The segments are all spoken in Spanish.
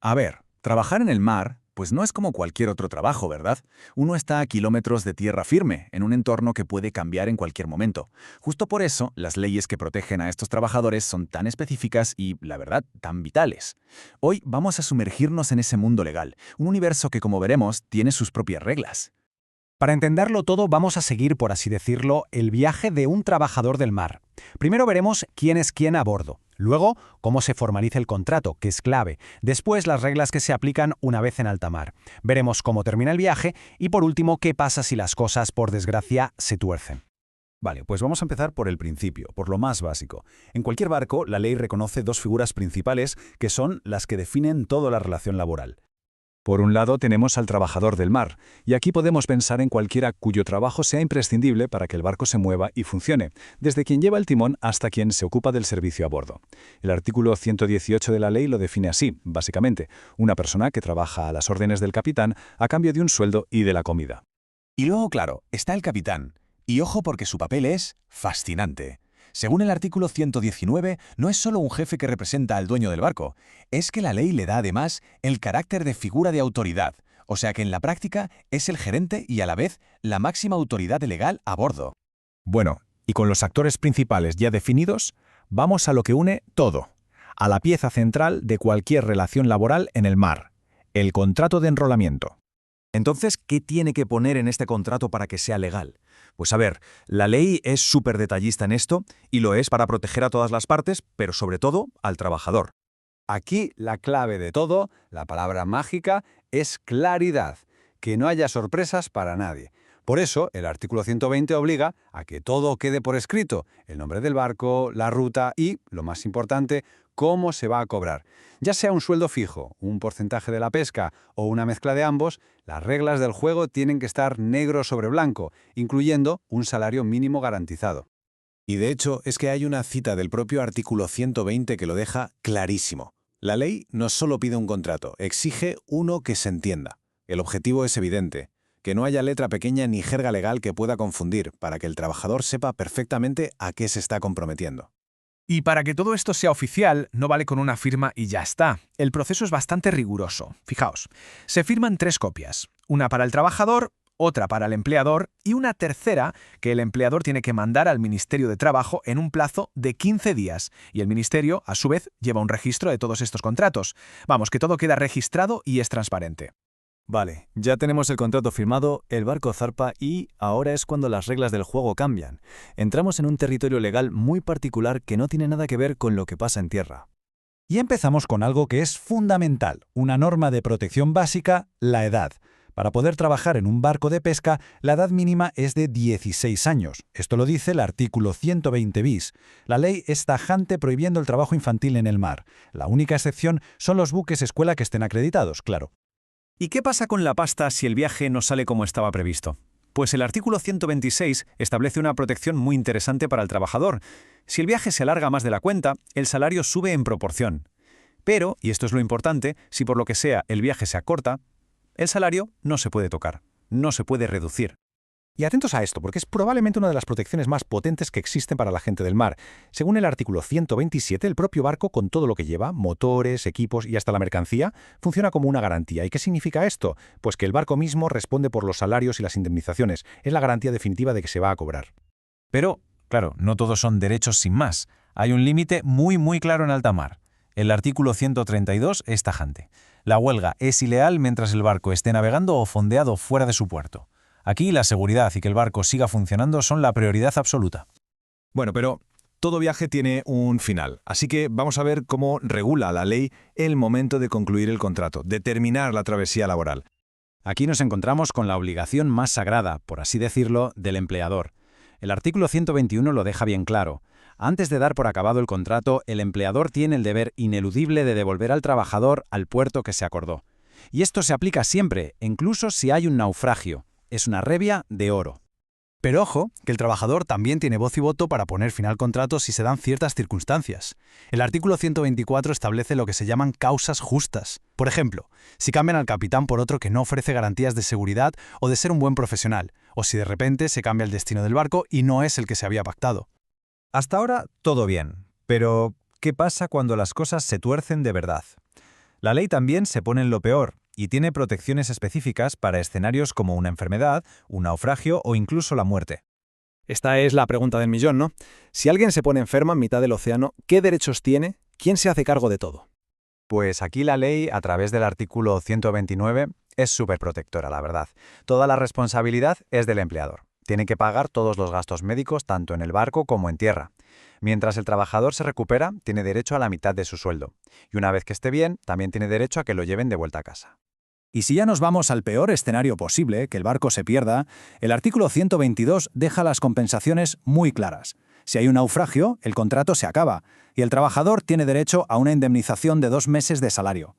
A ver, trabajar en el mar, pues no es como cualquier otro trabajo, ¿verdad? Uno está a kilómetros de tierra firme, en un entorno que puede cambiar en cualquier momento. Justo por eso, las leyes que protegen a estos trabajadores son tan específicas y, la verdad, tan vitales. Hoy vamos a sumergirnos en ese mundo legal, un universo que, como veremos, tiene sus propias reglas. Para entenderlo todo, vamos a seguir, por así decirlo, el viaje de un trabajador del mar. Primero veremos quién es quién a bordo. Luego, cómo se formaliza el contrato, que es clave. Después, las reglas que se aplican una vez en alta mar. Veremos cómo termina el viaje y, por último, qué pasa si las cosas, por desgracia, se tuercen. Vale, pues vamos a empezar por el principio, por lo más básico. En cualquier barco, la ley reconoce dos figuras principales que son las que definen toda la relación laboral. Por un lado tenemos al trabajador del mar, y aquí podemos pensar en cualquiera cuyo trabajo sea imprescindible para que el barco se mueva y funcione, desde quien lleva el timón hasta quien se ocupa del servicio a bordo. El artículo 118 de la ley lo define así, básicamente, una persona que trabaja a las órdenes del capitán a cambio de un sueldo y de la comida. Y luego, claro, está el capitán. Y ojo porque su papel es fascinante. Según el artículo 119, no es solo un jefe que representa al dueño del barco, es que la ley le da además el carácter de figura de autoridad, o sea que en la práctica es el gerente y a la vez la máxima autoridad legal a bordo. Bueno, y con los actores principales ya definidos, vamos a lo que une todo, a la pieza central de cualquier relación laboral en el mar, el contrato de enrolamiento. Entonces, ¿qué tiene que poner en este contrato para que sea legal? Pues a ver, la ley es súper detallista en esto y lo es para proteger a todas las partes, pero sobre todo al trabajador. Aquí la clave de todo, la palabra mágica, es claridad, que no haya sorpresas para nadie. Por eso, el artículo 120 obliga a que todo quede por escrito, el nombre del barco, la ruta y, lo más importante, cómo se va a cobrar. Ya sea un sueldo fijo, un porcentaje de la pesca o una mezcla de ambos, las reglas del juego tienen que estar negro sobre blanco, incluyendo un salario mínimo garantizado. Y de hecho es que hay una cita del propio artículo 120 que lo deja clarísimo. La ley no solo pide un contrato, exige uno que se entienda. El objetivo es evidente, que no haya letra pequeña ni jerga legal que pueda confundir, para que el trabajador sepa perfectamente a qué se está comprometiendo. Y para que todo esto sea oficial, no vale con una firma y ya está. El proceso es bastante riguroso. Fijaos, se firman 3 copias, una para el trabajador, otra para el empleador y una tercera que el empleador tiene que mandar al Ministerio de Trabajo en un plazo de 15 días. Y el Ministerio, a su vez, lleva un registro de todos estos contratos. Vamos, que todo queda registrado y es transparente. Vale, ya tenemos el contrato firmado, el barco zarpa y ahora es cuando las reglas del juego cambian. Entramos en un territorio legal muy particular que no tiene nada que ver con lo que pasa en tierra. Y empezamos con algo que es fundamental, una norma de protección básica, la edad. Para poder trabajar en un barco de pesca, la edad mínima es de 16 años. Esto lo dice el artículo 120 bis. La ley es tajante prohibiendo el trabajo infantil en el mar. La única excepción son los buques escuela que estén acreditados, claro. ¿Y qué pasa con la pasta si el viaje no sale como estaba previsto? Pues el artículo 126 establece una protección muy interesante para el trabajador. Si el viaje se alarga más de la cuenta, el salario sube en proporción. Pero, y esto es lo importante, si por lo que sea el viaje se acorta, el salario no se puede tocar, no se puede reducir. Y atentos a esto, porque es probablemente una de las protecciones más potentes que existen para la gente del mar. Según el artículo 127, el propio barco, con todo lo que lleva, motores, equipos y hasta la mercancía, funciona como una garantía. ¿Y qué significa esto? Pues que el barco mismo responde por los salarios y las indemnizaciones. Es la garantía definitiva de que se va a cobrar. Pero, claro, no todos son derechos sin más. Hay un límite muy claro en alta mar. El artículo 132 es tajante. La huelga es ilegal mientras el barco esté navegando o fondeado fuera de su puerto. Aquí la seguridad y que el barco siga funcionando son la prioridad absoluta. Bueno, pero todo viaje tiene un final, así que vamos a ver cómo regula la ley el momento de concluir el contrato, de terminar la travesía laboral. Aquí nos encontramos con la obligación más sagrada, por así decirlo, del empleador. El artículo 121 lo deja bien claro. Antes de dar por acabado el contrato, el empleador tiene el deber ineludible de devolver al trabajador al puerto que se acordó. Y esto se aplica siempre, incluso si hay un naufragio. Es una revia de oro. Pero ojo, que el trabajador también tiene voz y voto para poner fin al contrato si se dan ciertas circunstancias. El artículo 124 establece lo que se llaman causas justas. Por ejemplo, si cambian al capitán por otro que no ofrece garantías de seguridad o de ser un buen profesional, o si de repente se cambia el destino del barco y no es el que se había pactado. Hasta ahora todo bien, pero ¿qué pasa cuando las cosas se tuercen de verdad? La ley también se pone en lo peor y tiene protecciones específicas para escenarios como una enfermedad, un naufragio o incluso la muerte. Esta es la pregunta del millón, ¿no? Si alguien se pone enfermo en mitad del océano, ¿qué derechos tiene? ¿Quién se hace cargo de todo? Pues aquí la ley, a través del artículo 129, es súper protectora, la verdad. Toda la responsabilidad es del empleador. Tiene que pagar todos los gastos médicos tanto en el barco como en tierra. Mientras el trabajador se recupera, tiene derecho a la mitad de su sueldo. Y una vez que esté bien, también tiene derecho a que lo lleven de vuelta a casa. Y si ya nos vamos al peor escenario posible, que el barco se pierda, el artículo 122 deja las compensaciones muy claras. Si hay un naufragio, el contrato se acaba, y el trabajador tiene derecho a una indemnización de 2 meses de salario.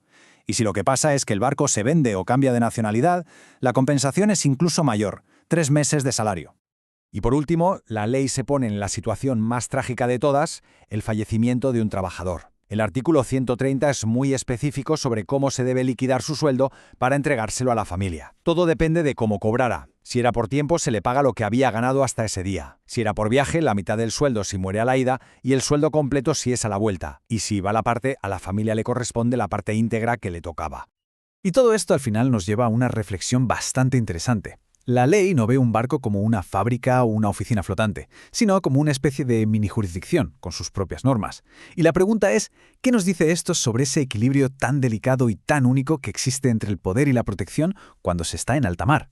Y si lo que pasa es que el barco se vende o cambia de nacionalidad, la compensación es incluso mayor, 3 meses de salario. Y por último, la ley se pone en la situación más trágica de todas, el fallecimiento de un trabajador. El artículo 130 es muy específico sobre cómo se debe liquidar su sueldo para entregárselo a la familia. Todo depende de cómo cobrara. Si era por tiempo, se le paga lo que había ganado hasta ese día. Si era por viaje, la mitad del sueldo si muere a la ida y el sueldo completo si es a la vuelta. Y si va la parte, a la familia le corresponde la parte íntegra que le tocaba. Y todo esto al final nos lleva a una reflexión bastante interesante. La ley no ve un barco como una fábrica o una oficina flotante, sino como una especie de mini jurisdicción, con sus propias normas. Y la pregunta es, ¿qué nos dice esto sobre ese equilibrio tan delicado y tan único que existe entre el poder y la protección cuando se está en alta mar?